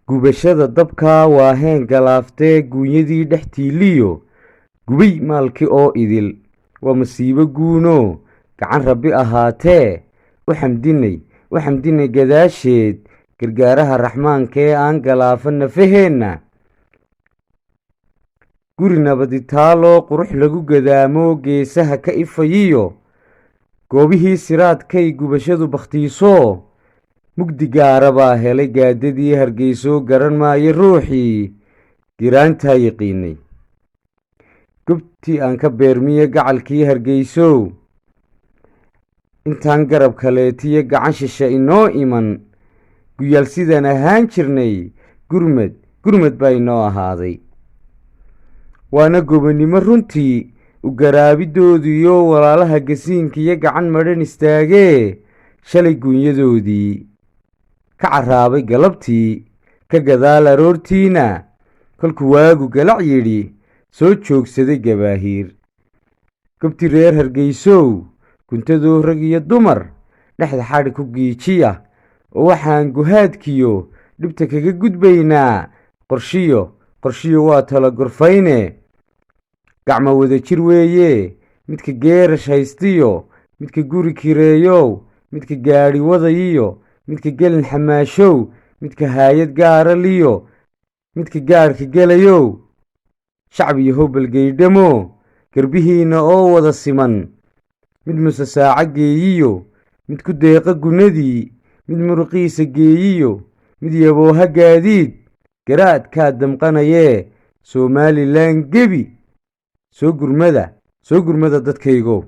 gubashada dabka waa heen galaaftee guunyadii dhex tiiliyo gubay maalkii oo idil waa masiibo guuno gacan rabbi ahaatee u xamdinay gadaasheed gargaaraha raxmaankee aan galaafan nafaheenna guri nabaditaaloo qurux lagu gadaamo geesaha ka ifayiyo goobihii siraadkay gubashadu bakhtiiso mugdi gaara baa helay gaadadii hargeyso garan maayo ruuxii giraantaa yaqiinay gobtii aan ka beermiye gacalkii hargeysow intaan garab kaleetiyo gacan shisha inoo iman guyaal sidaan ahaan jirnay gurmad baa inoo ahaaday waana gobonnimo runtii u garaabidoodiyo walaalaha gasiinkiyo gacan madhan istaagee shalay guunyadoodii ka carraabay galabtii ka gadaal aroortiina kolkuu waagu galac yidhi soo joogsaday gabaahiir gobtii reer hargeysow guntadoo rag iyo dumar dhexda xadhi ku giijiya oo waxaan guhaadkiyo dhibta kaga gudbaynaa qorshiyo waa tala gorfayne gacmo wada jir weeye midka geerash haystiyo midka guri kireeyow midka gaadhi wadayiyo midka gelin xamaashow midka haayad gaara liyo midka gaadhka gelayow shacbiyo howbalgeydhamo garbihiinna oo wada siman mid muse saaco geeyiyo mid ku deeqa gunnadii mid muruqiisa geeyiyo mid yabooha gaadiid garaadkaa damqanayee somalilan gebi soo gurmada dadkaygow